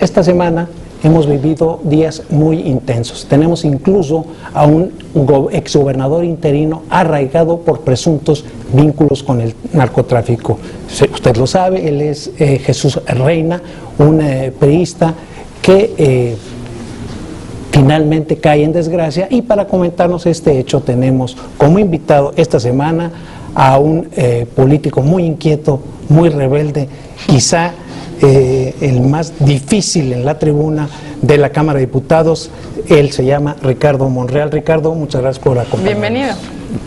esta semana hemos vivido días muy intensos. Tenemos incluso a un exgobernador interino arraigado por presuntos vínculos con el narcotráfico. Usted lo sabe, él es Jesús Reina, un priista que finalmente cae en desgracia, y para comentarnos este hecho tenemos como invitado esta semana a un político muy inquieto, muy rebelde, quizá el más difícil en la tribuna de la Cámara de Diputados. Él se llama Ricardo Monreal. Ricardo, muchas gracias por acompañarnos. Bienvenido.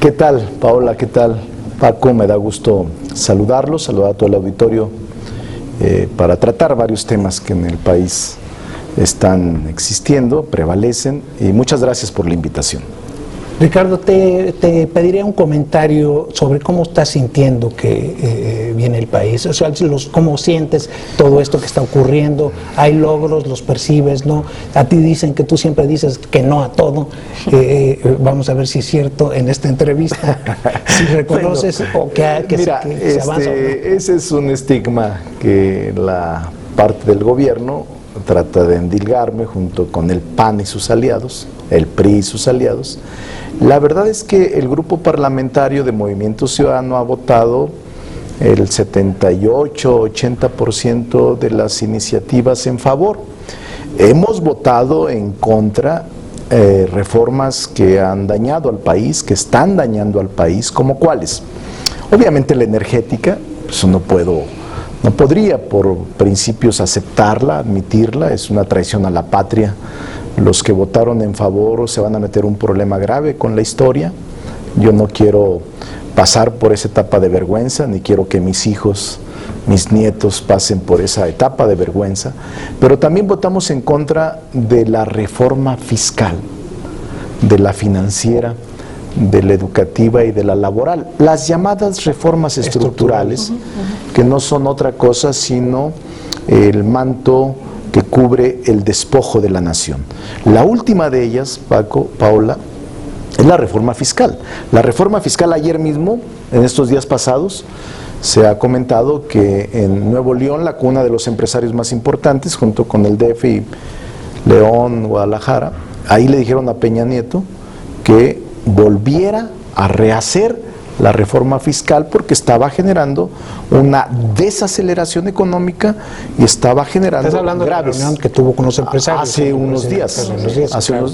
¿Qué tal, Paola? ¿Qué tal, Paco? Me da gusto saludarlos, saludar a todo el auditorio para tratar varios temas que en el país están existiendo, prevalecen, y muchas gracias por la invitación. Ricardo, te pediría un comentario sobre cómo estás sintiendo que viene el país, o sea, cómo sientes todo esto que está ocurriendo. Hay logros, los percibes, ¿no? A ti dicen que tú siempre dices que no a todo. Vamos a ver si es cierto en esta entrevista, si reconoces o que se avanza o no. Ese es un estigma que la parte del gobierno trata de endilgarme junto con el PAN y sus aliados, el PRI y sus aliados. La verdad es que el grupo parlamentario de Movimiento Ciudadano ha votado el 78-80% de las iniciativas en favor. Hemos votado en contra reformas que han dañado al país, que están dañando al país, ¿como cuáles? Obviamente la energética, eso no podría por principios aceptarla, admitirla, es una traición a la patria. Los que votaron en favor se van a meter un problema grave con la historia. Yo no quiero pasar por esa etapa de vergüenza, ni quiero que mis hijos, mis nietos pasen por esa etapa de vergüenza. Pero también votamos en contra de la reforma fiscal, de la financiera, de la educativa y de la laboral. Las llamadas reformas estructurales, que no son otra cosa sino el manto que cubre el despojo de la nación. La última de ellas, Paola, es la reforma fiscal. La reforma fiscal, ayer mismo, en estos días pasados, se ha comentado que en Nuevo León, la cuna de los empresarios más importantes, junto con el DF y León, Guadalajara, ahí le dijeron a Peña Nieto que volviera a rehacer la reforma fiscal porque estaba generando una desaceleración económica y estaba generando ¿Estás hablando graves. de la reunión que tuvo con los empresarios? Hace unos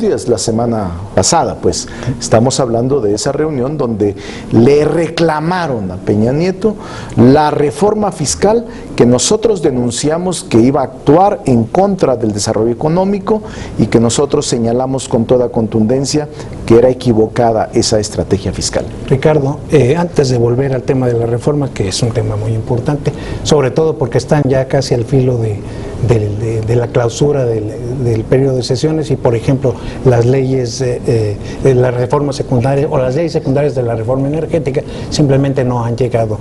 días, la semana pasada, pues estamos hablando de esa reunión donde le reclamaron a Peña Nieto la reforma fiscal que nosotros denunciamos que iba a actuar en contra del desarrollo económico y que nosotros señalamos con toda contundencia que era equivocada esa estrategia fiscal. Ricardo, antes de volver al tema de la reforma, que es un tema muy importante, sobre todo porque están ya casi al filo de la clausura del periodo de sesiones y, por ejemplo, las leyes de la reforma secundaria o las leyes secundarias de la reforma energética simplemente no han llegado.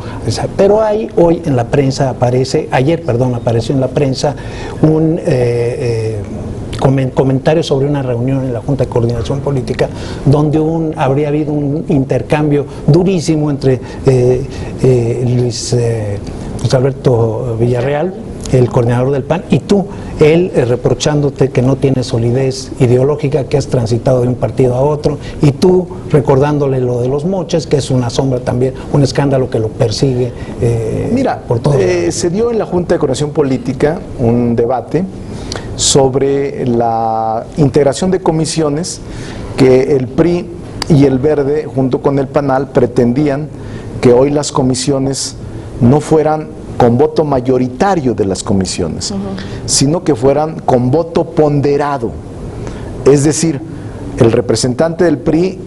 Pero hay hoy en la prensa, apareció en la prensa un comentario sobre una reunión en la Junta de Coordinación Política donde habría habido un intercambio durísimo entre Luis Alberto Villarreal, el coordinador del PAN, y tú, él reprochándote que no tienes solidez ideológica, que has transitado de un partido a otro, y tú recordándole lo de los moches, que es una sombra también, un escándalo que lo persigue. Por todo. Se dio en la Junta de Coordinación Política un debate sobre la integración de comisiones que el PRI y el Verde, junto con el PANAL, pretendían que hoy las comisiones no fueran con voto mayoritario de las comisiones, sino que fueran con voto ponderado. Es decir, el representante del PRI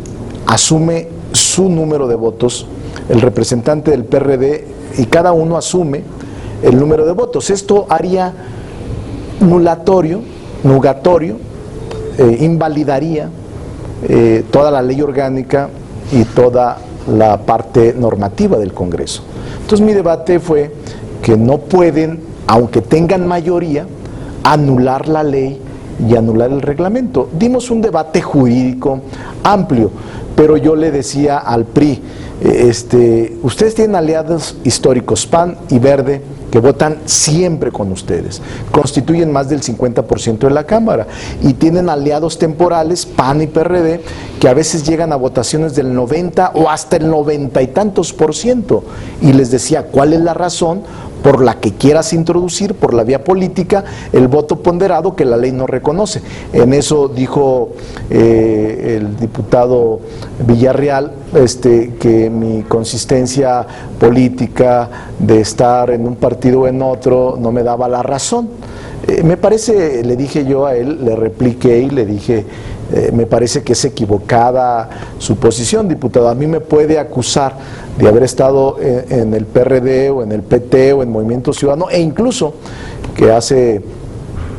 asume su número de votos, el representante del PRD, y cada uno asume el número de votos. Esto haría nugatorio, invalidaría toda la ley orgánica y toda la parte normativa del Congreso. Entonces mi debate fue que no pueden, aunque tengan mayoría, anular la ley y anular el reglamento. Dimos un debate jurídico amplio, pero yo le decía al PRI, ustedes tienen aliados históricos, PAN y Verde, que votan siempre con ustedes, constituyen más del 50% de la Cámara, y tienen aliados temporales, PAN y PRD, que a veces llegan a votaciones del 90 o hasta el 90 y tantos %, y les decía, ¿cuál es la razón por la que quieras introducir por la vía política el voto ponderado que la ley no reconoce? En eso dijo el diputado Villarreal que mi consistencia política de estar en un partido o en otro no me daba la razón. Me parece, le dije yo a él, le repliqué y le dije, me parece que es equivocada su posición, diputado. A mí me puede acusar de haber estado en el PRD o en el PT o en Movimiento Ciudadano, e incluso que hace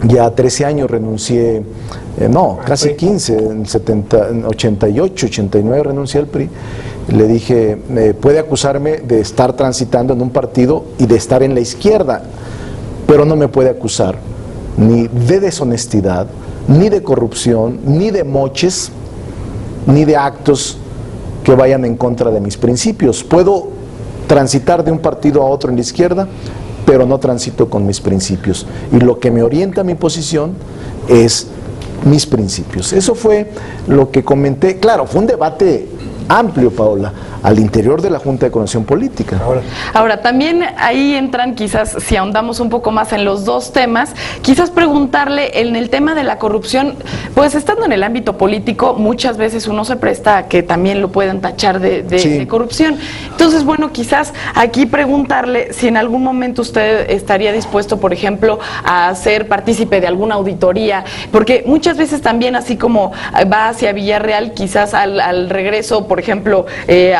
ya 13 años renuncié, casi 15, en 88, 89 renuncié al PRI. Le dije, puede acusarme de estar transitando en un partido y de estar en la izquierda, pero no me puede acusar ni de deshonestidad, ni de corrupción, ni de moches, ni de actos que vayan en contra de mis principios. Puedo transitar de un partido a otro en la izquierda, pero no transito con mis principios. Y lo que me orienta a mi posición es mis principios. Eso fue lo que comenté. Claro, fue un debate amplio, Paola, al interior de la Junta de Coordinación Política. Ahora, también ahí entran, quizás, si ahondamos un poco más en los dos temas, quizás preguntarle en el tema de la corrupción, pues estando en el ámbito político, muchas veces uno se presta a que también lo puedan tachar de corrupción. Entonces, bueno, quizás aquí preguntarle si en algún momento usted estaría dispuesto, por ejemplo, a ser partícipe de alguna auditoría, porque muchas veces también, así como va hacia Villarreal, quizás al regreso, por ejemplo,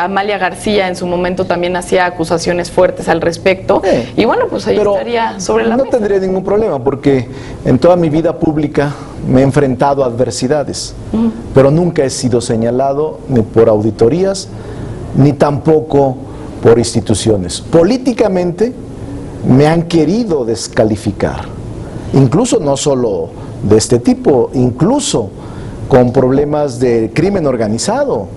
Amalia García en su momento también hacía acusaciones fuertes al respecto, y bueno, pues ahí estaría sobre la mesa. No tendría ningún problema, porque en toda mi vida pública me he enfrentado a adversidades, pero nunca he sido señalado ni por auditorías, ni tampoco por instituciones. Políticamente me han querido descalificar, incluso no solo de este tipo, incluso con problemas de crimen organizado.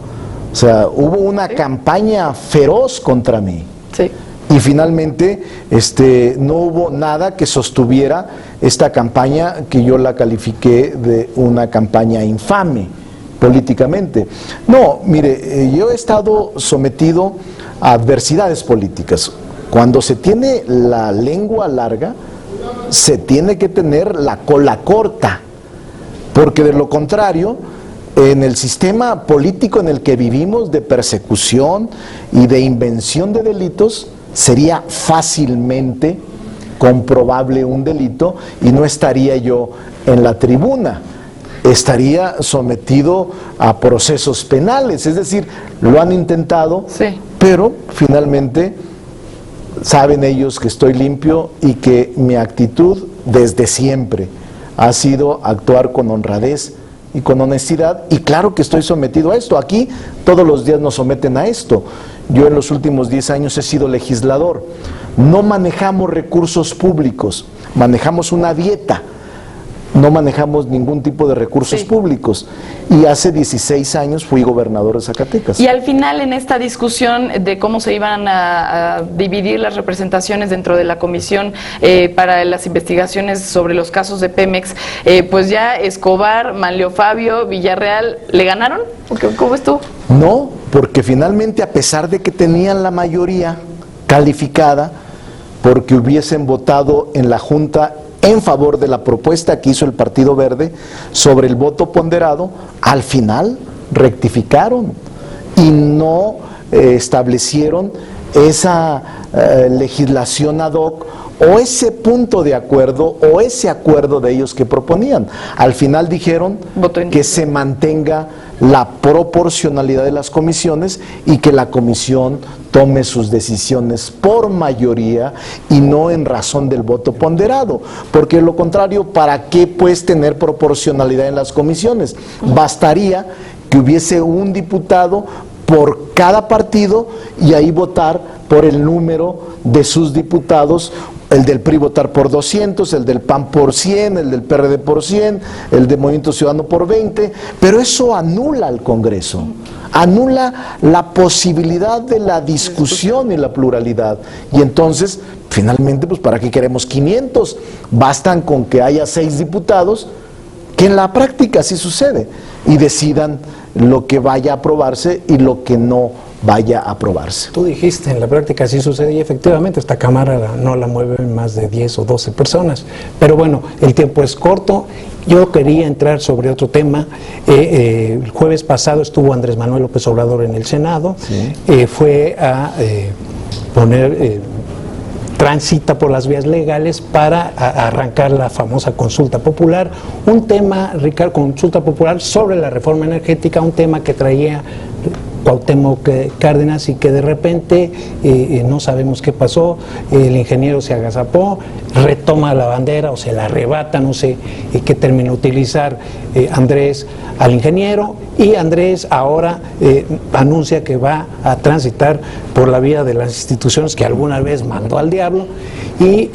O sea, hubo una campaña feroz contra mí. Sí. Y finalmente no hubo nada que sostuviera esta campaña, que yo la califiqué de una campaña infame políticamente. No, mire, yo he estado sometido a adversidades políticas. Cuando se tiene la lengua larga, se tiene que tener la cola corta, porque de lo contrario, en el sistema político en el que vivimos, de persecución y de invención de delitos, sería fácilmente comprobable un delito y no estaría yo en la tribuna, estaría sometido a procesos penales. Es decir, lo han intentado, pero finalmente saben ellos que estoy limpio y que mi actitud desde siempre ha sido actuar con honradez y con honestidad, y claro que estoy sometido a esto. Aquí todos los días nos someten a esto. Yo en los últimos 10 años he sido legislador. No manejamos recursos públicos, manejamos una dieta, no manejamos ningún tipo de recursos públicos. Y hace 16 años fui gobernador de Zacatecas. Y al final, en esta discusión de cómo se iban a dividir las representaciones dentro de la comisión para las investigaciones sobre los casos de Pemex, pues ya Escobar, Manlio Fabio, Villarreal, ¿le ganaron? ¿Cómo estuvo? No, porque finalmente, a pesar de que tenían la mayoría calificada, porque hubiesen votado en la Junta en favor de la propuesta que hizo el Partido Verde sobre el voto ponderado, al final rectificaron y no establecieron esa legislación ad hoc o ese punto de acuerdo o ese acuerdo de ellos que proponían. Al final dijeron que se mantenga la proporcionalidad de las comisiones y que la comisión tome sus decisiones por mayoría y no en razón del voto ponderado, porque de lo contrario, ¿para qué pues tener proporcionalidad en las comisiones? Bastaría que hubiese un diputado por cada partido y ahí votar por el número de sus diputados el del PRI votar por 200, el del PAN por 100, el del PRD por 100, el del Movimiento Ciudadano por 20, pero eso anula al Congreso, anula la posibilidad de la discusión y la pluralidad. Y entonces, finalmente, pues ¿para qué queremos 500? Bastan con que haya 6 diputados, que en la práctica sí sucede, y decidan lo que vaya a aprobarse y lo que no vaya a aprobarse. Tú dijiste, en la práctica sí sucede y efectivamente esta Cámara no la mueven más de 10 o 12 personas. Pero bueno, el tiempo es corto. Yo quería entrar sobre otro tema. El jueves pasado estuvo Andrés Manuel López Obrador en el Senado. Sí. Fue a transita por las vías legales para arrancar la famosa consulta popular. Un tema, Ricardo, consulta popular sobre la reforma energética, un tema que traía Cuauhtémoc Cárdenas y que de repente no sabemos qué pasó, el ingeniero se agazapó, retoma la bandera o se la arrebata, no sé qué término utilizar Andrés al ingeniero, y Andrés ahora anuncia que va a transitar por la vía de las instituciones que alguna vez mandó al diablo, y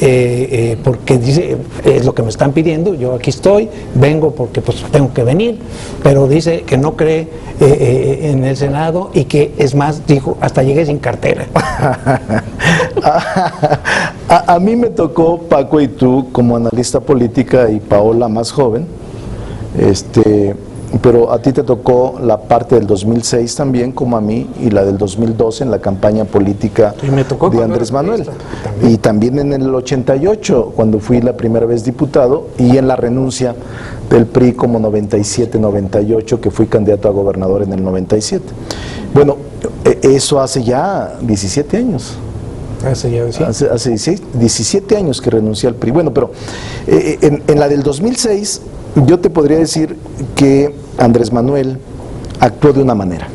porque dice, es lo que me están pidiendo, yo aquí estoy, vengo porque pues tengo que venir, pero dice que no cree en el Senado y que es más, dijo, hasta llegué sin cartera. A mí me tocó, Paco, y tú como analista política, y Paola más joven, pero a ti te tocó la parte del 2006 también, como a mí, y la del 2012 en la campaña política de Andrés Manuel. Y también en el 88, cuando fui la primera vez diputado, y en la renuncia del PRI como 97-98, que fui candidato a gobernador en el 97. Bueno, eso hace ya 17 años. Hace 17 años que renuncié al PRI. Bueno, pero en la del 2006 yo te podría decir que Andrés Manuel actuó de una manera,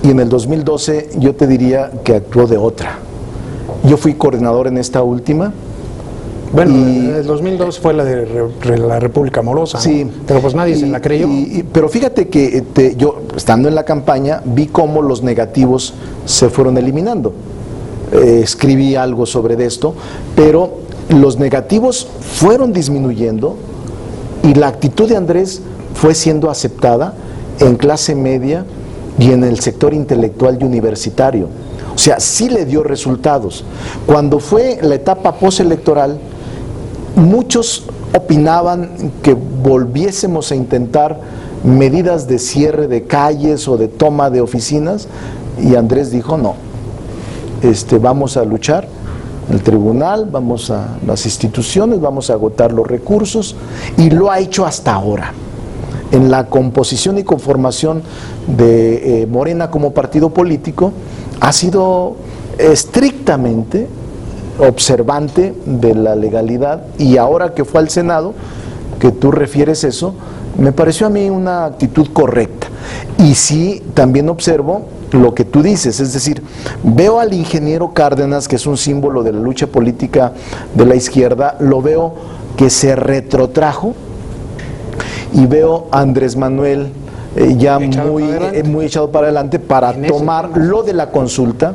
y en el 2012 yo te diría que actuó de otra. Yo fui coordinador en esta última. Bueno, el 2002 fue la de la República Amorosa, sí, ¿no? Pero pues nadie se la creyó. Pero fíjate que yo, estando en la campaña, vi cómo los negativos se fueron eliminando. Escribí algo sobre esto, pero los negativos fueron disminuyendo y la actitud de Andrés fue siendo aceptada en clase media y en el sector intelectual y universitario. O sea, sí le dio resultados. Cuando fue la etapa postelectoral, muchos opinaban que volviésemos a intentar medidas de cierre de calles o de toma de oficinas, y Andrés dijo no, vamos a luchar el tribunal, vamos a las instituciones, vamos a agotar los recursos, y lo ha hecho hasta ahora. En la composición y conformación de Morena como partido político, ha sido estrictamente observante de la legalidad, y ahora que fue al Senado, que tú refieres eso, me pareció a mí una actitud correcta. Y sí, también observo lo que tú dices, es decir, veo al ingeniero Cárdenas, que es un símbolo de la lucha política de la izquierda, lo veo que se retrotrajo, y veo a Andrés Manuel ya muy echado para adelante para tomar lo de la consulta,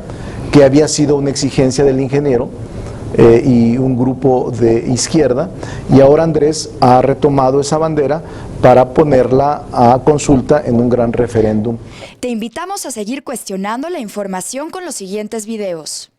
que había sido una exigencia del ingeniero y un grupo de izquierda, y ahora Andrés ha retomado esa bandera para ponerla a consulta en un gran referéndum. Te invitamos a seguir cuestionando la información con los siguientes videos.